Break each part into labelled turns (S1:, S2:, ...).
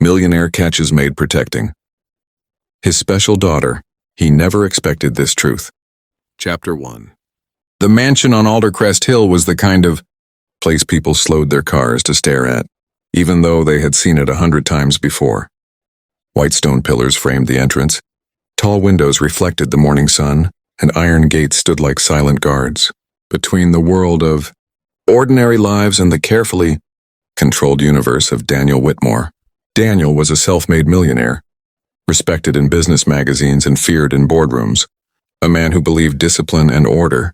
S1: Millionaire catches Maid protecting his special daughter. He never expected this truth. Chapter 1. The mansion on Aldercrest Hill was the kind of place people slowed their cars to stare at, even though they had seen it 100 times before. White stone pillars framed the entrance. Tall windows reflected the morning sun, and iron gates stood like silent guards between the world of ordinary lives and the carefully controlled universe of Daniel Whitmore. Daniel was a self-made millionaire, respected in business magazines and feared in boardrooms, a man who believed discipline and order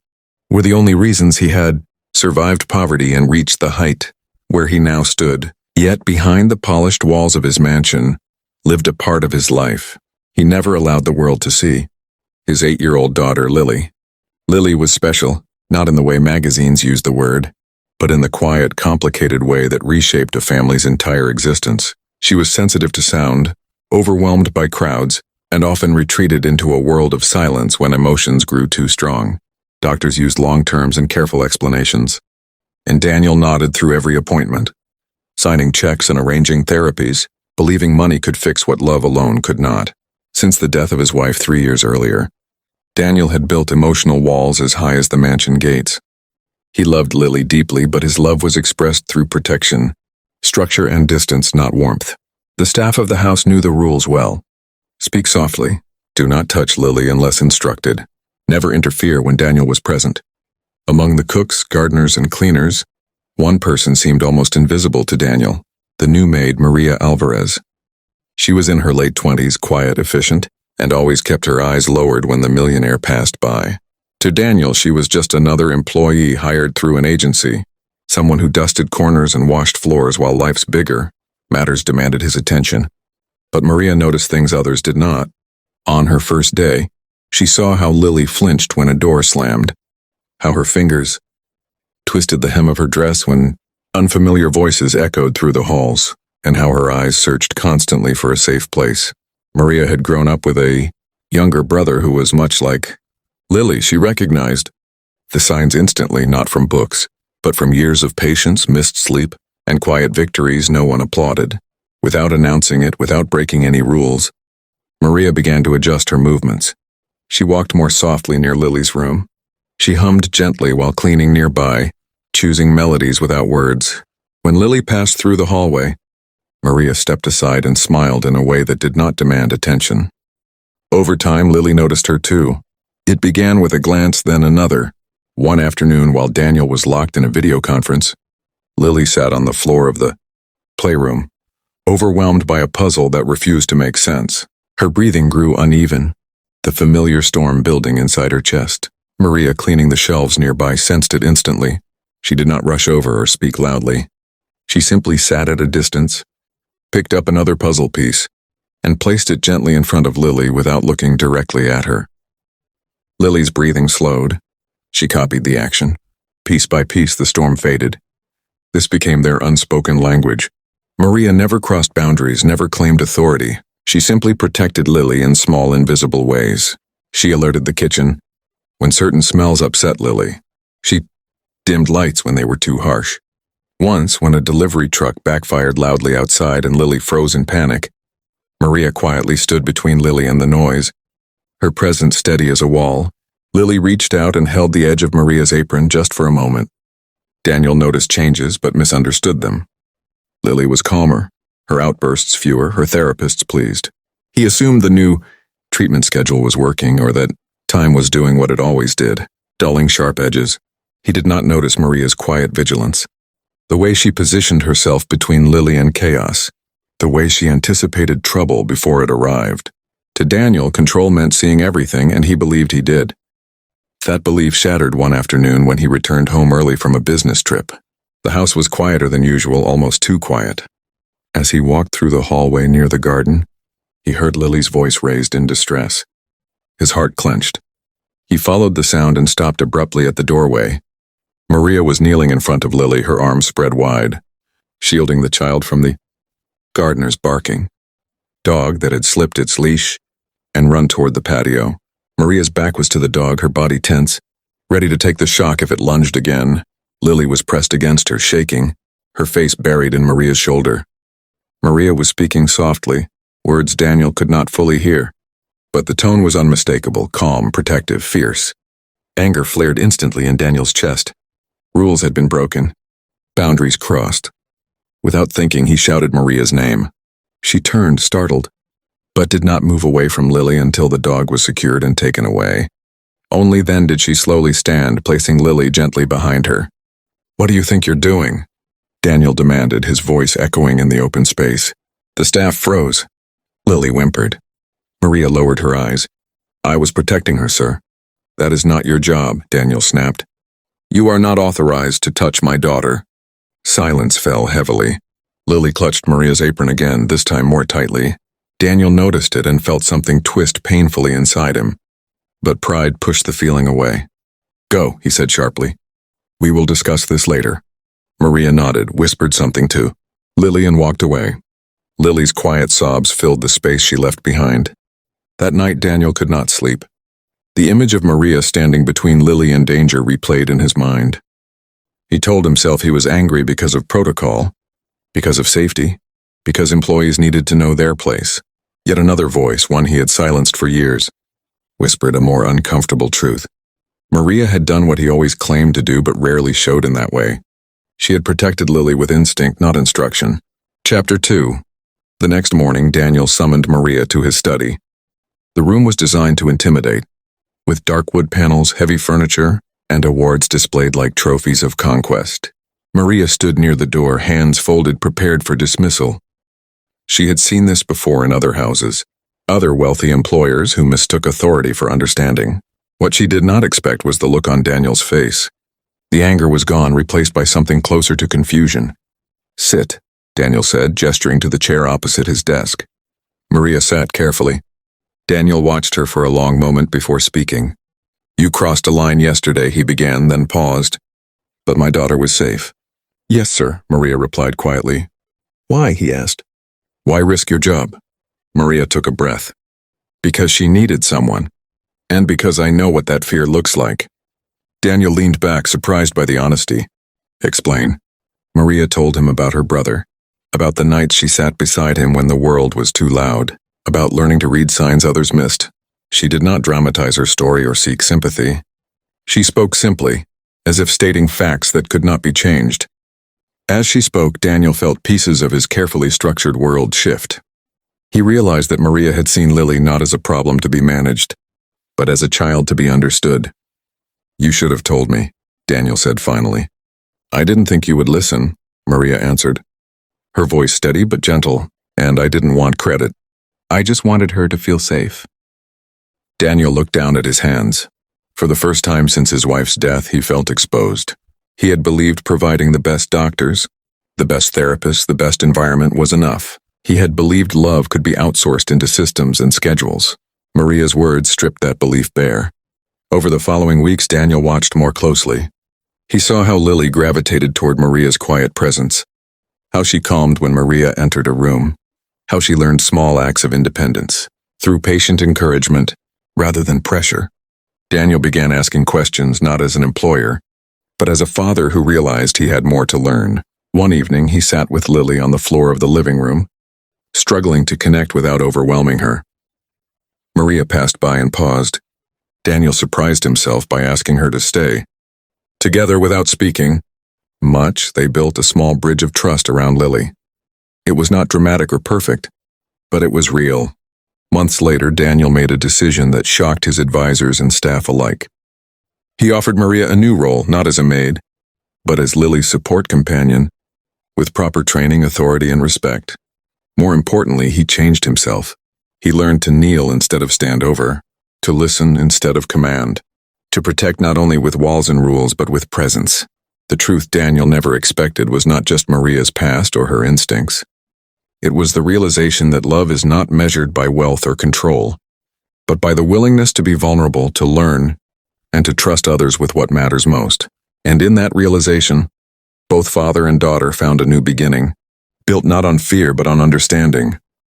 S1: were the only reasons he had survived poverty and reached the height where he now stood. Yet behind the polished walls of his mansion lived a part of his life he never allowed the world to see. His 8-year-old daughter, Lily. Lily was special, not in the way magazines used the word, but in the quiet, complicated way that reshaped a family's entire existence. She was sensitive to sound, overwhelmed by crowds, and often retreated into a world of silence when emotions grew too strong. Doctors used long terms and careful explanations, and Daniel nodded through every appointment, signing checks and arranging therapies, believing money could fix what love alone could not. Since the death of his wife 3 years earlier, Daniel had built emotional walls as high as the mansion gates. He loved Lily deeply, but his love was expressed through protection, structure and distance, not warmth. The staff of the house knew the rules well. Speak softly. Do not touch Lily unless instructed. Never interfere when Daniel was present. Among the cooks, gardeners, and cleaners, one person seemed almost invisible to Daniel, the new maid, Maria Alvarez. She was in her late 20s, quiet, efficient, and always kept her eyes lowered when the millionaire passed by. To Daniel, she was just another employee hired through an agency, someone who dusted corners and washed floors while life's bigger matters demanded his attention. But Maria noticed things others did not. On her first day, she saw how Lily flinched when a door slammed, how her fingers twisted the hem of her dress when unfamiliar voices echoed through the halls, and how her eyes searched constantly for a safe place. Maria had grown up with a younger brother who was much like Lily. She recognized the signs instantly, not from books, but from years of patience, missed sleep, and quiet victories no one applauded. Without announcing it, without breaking any rules, Maria began to adjust her movements. She walked more softly near Lily's room. She hummed gently while cleaning nearby, choosing melodies without words. When Lily passed through the hallway, Maria stepped aside and smiled in a way that did not demand attention. Over time, Lily noticed her too. It began with a glance, then another. One afternoon, while Daniel was locked in a video conference, Lily sat on the floor of the playroom, overwhelmed by a puzzle that refused to make sense. Her breathing grew uneven, the familiar storm building inside her chest. Maria, cleaning the shelves nearby, sensed it instantly. She did not rush over or speak loudly. She simply sat at a distance, picked up another puzzle piece, and placed it gently in front of Lily without looking directly at her. Lily's breathing slowed. She copied the action. Piece by piece, the storm faded. This became their unspoken language. Maria never crossed boundaries, never claimed authority. She simply protected Lily in small, invisible ways. She alerted the kitchen when certain smells upset Lily. She dimmed lights when they were too harsh. Once, when a delivery truck backfired loudly outside and Lily froze in panic, Maria quietly stood between Lily and the noise, her presence steady as a wall. Lily reached out and held the edge of Maria's apron just for a moment. Daniel noticed changes but misunderstood them. Lily was calmer, her outbursts fewer, her therapists pleased. He assumed the new treatment schedule was working, or that time was doing what it always did, dulling sharp edges. He did not notice Maria's quiet vigilance, the way she positioned herself between Lily and chaos, the way she anticipated trouble before it arrived. To Daniel, control meant seeing everything, and he believed he did. That belief shattered one afternoon when he returned home early from a business trip. The house was quieter than usual, almost too quiet. As he walked through the hallway near the garden, he heard Lily's voice raised in distress. His heart clenched. He followed the sound and stopped abruptly at the doorway. Maria was kneeling in front of Lily, her arms spread wide, shielding the child from the gardener's barking dog that had slipped its leash and run toward the patio. Maria's back was to the dog, her body tense, ready to take the shock if it lunged again. Lily was pressed against her, shaking, her face buried in Maria's shoulder. Maria was speaking softly, words Daniel could not fully hear. But the tone was unmistakable, calm, protective, fierce. Anger flared instantly in Daniel's chest. Rules had been broken. Boundaries crossed. Without thinking, he shouted Maria's name. She turned, startled, but did not move away from Lily until the dog was secured and taken away. Only then did she slowly stand, placing Lily gently behind her. "What do you think you're doing?" Daniel demanded, his voice echoing in the open space. The staff froze. Lily whimpered. Maria lowered her eyes. "I was protecting her, sir." "That is not your job," Daniel snapped. "You are not authorized to touch my daughter." Silence fell heavily. Lily clutched Maria's apron again, this time more tightly. Daniel noticed it and felt something twist painfully inside him. But pride pushed the feeling away. "Go," he said sharply. "We will discuss this later." Maria nodded, whispered something to Lily, and walked away. Lily's quiet sobs filled the space she left behind. That night Daniel could not sleep. The image of Maria standing between Lily and danger replayed in his mind. He told himself he was angry because of protocol, because of safety, because employees needed to know their place. Yet another voice, one he had silenced for years, whispered a more uncomfortable truth. Maria had done what he always claimed to do but rarely showed in that way. She had protected Lily with instinct, not instruction. Chapter 2. The next morning, Daniel summoned Maria to his study. The room was designed to intimidate, with dark wood panels, heavy furniture, and awards displayed like trophies of conquest. Maria stood near the door, hands folded, prepared for dismissal. She had seen this before in other houses, other wealthy employers who mistook authority for understanding. What she did not expect was the look on Daniel's face. The anger was gone, replaced by something closer to confusion. "Sit," Daniel said, gesturing to the chair opposite his desk. Maria sat carefully. Daniel watched her for a long moment before speaking. "You crossed a line yesterday," he began, then paused. "But my daughter was safe." "Yes, sir," Maria replied quietly. "Why?" he asked. "Why risk your job?" Maria took a breath. "Because she needed someone. And because I know what that fear looks like." Daniel leaned back, surprised by the honesty. "Explain." Maria told him about her brother, about the nights she sat beside him when the world was too loud, about learning to read signs others missed. She did not dramatize her story or seek sympathy. She spoke simply, as if stating facts that could not be changed. As she spoke, Daniel felt pieces of his carefully structured world shift. He realized that Maria had seen Lily not as a problem to be managed, but as a child to be understood. "You should have told me," Daniel said finally. "I didn't think you would listen," Maria answered. Her voice steady but gentle, "and I didn't want credit. I just wanted her to feel safe." Daniel looked down at his hands. For the first time since his wife's death, he felt exposed. He had believed providing the best doctors, the best therapists, the best environment was enough. He had believed love could be outsourced into systems and schedules. Maria's words stripped that belief bare. Over the following weeks, Daniel watched more closely. He saw how Lily gravitated toward Maria's quiet presence, how she calmed when Maria entered a room, how she learned small acts of independence, through patient encouragement, rather than pressure. Daniel began asking questions not as an employer, but as a father who realized he had more to learn. One evening, he sat with Lily on the floor of the living room, struggling to connect without overwhelming her. Maria passed by and paused. Daniel surprised himself by asking her to stay. Together, without speaking much, they built a small bridge of trust around Lily. It was not dramatic or perfect, but it was real. Months later, Daniel made a decision that shocked his advisors and staff alike. He offered Maria a new role, not as a maid, but as Lily's support companion, with proper training, authority, and respect. More importantly, he changed himself. He learned to kneel instead of stand over, to listen instead of command, to protect not only with walls and rules but with presence. The truth Daniel never expected was not just Maria's past or her instincts. It was the realization that love is not measured by wealth or control, but by the willingness to be vulnerable, to learn, and to trust others with what matters most. And in that realization, both father and daughter found a new beginning, built not on fear but on understanding.